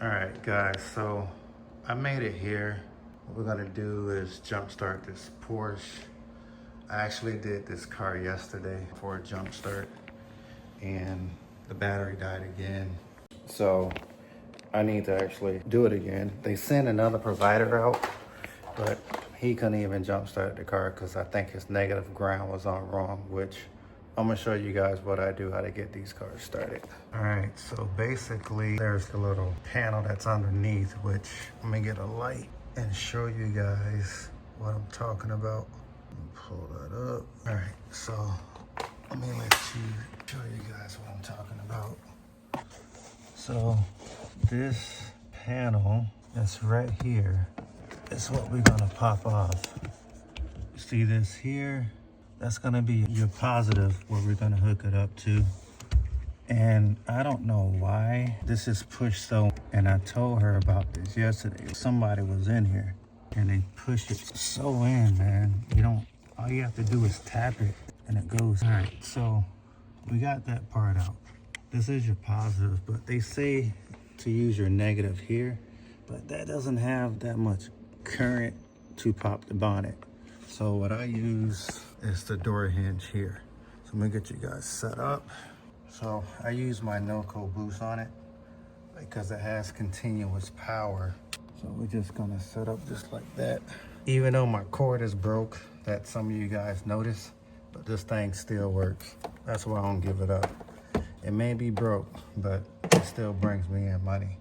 All right, guys, so I made it here. What we're gonna do is jumpstart this Porsche. I actually did this car yesterday for a jumpstart and the battery died again. So I need to actually do it again. They sent another provider out, but he couldn't even jumpstart the car because I think his negative ground was on wrong, which I'm gonna show you guys what I do, how to get these cars started. All right, so basically there's the little panel that's underneath, which I'm gonna get a light and show you guys what I'm talking about. Pull that up. All right, so let me show you guys what I'm talking about. So this panel that's right here is what we're gonna pop off. See this here? That's gonna be your positive where we're gonna hook it up to. And I don't know why this is pushed so, and I told her about this yesterday. Somebody was in here and they pushed it so in, man. All you have to do is tap it and it goes. All right, so we got that part out. This is your positive, but they say to use your negative here, but that doesn't have that much current to pop the bonnet. So what I use is the door hinge here. So I'm gonna get you guys set up. So I use my no-co boost on it because it has continuous power. So we're just gonna set up just like that. Even though my cord is broke, that some of you guys notice, but this thing still works. That's why I don't give it up. It may be broke, but it still brings me in money.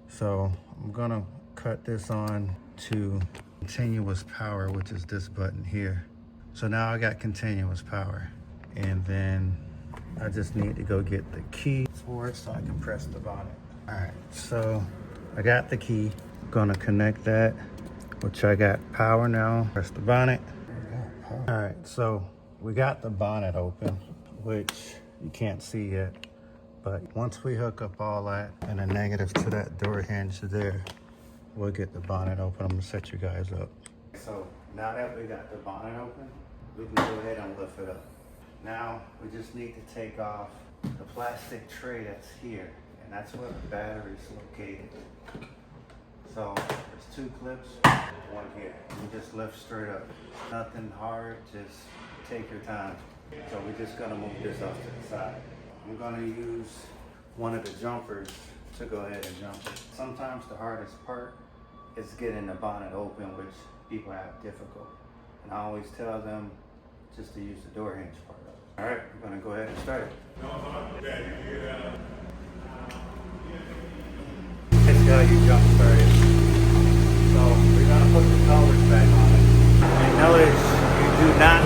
So I'm gonna cut this on to continuous power, which is this button here. So now I got continuous power, and then I just need to go get the key for it so I can press the bonnet. All right, so I got the key. Gonna connect that, which I got power now. Press the bonnet. All right, so we got the bonnet open, which you can't see yet, but once we hook up all that and a negative to that door hinge there, we'll get the bonnet open. I'm gonna set you guys up. So now that we got the bonnet open, we can go ahead and lift it up. Now we just need to take off the plastic tray that's here, and that's where the battery is located. So there's two clips, one here. You just lift straight up. Nothing hard, just take your time. So we're just gonna move this off to the side. I'm gonna use one of the jumpers to go ahead and jump it. Sometimes the hardest part is getting the bonnet open, which people have difficulty. And I always tell them just to use the door hinge part of it. All right, we're gonna go ahead and start it. It's got you jump started. So we're gonna put the colors back on it. And notice you do not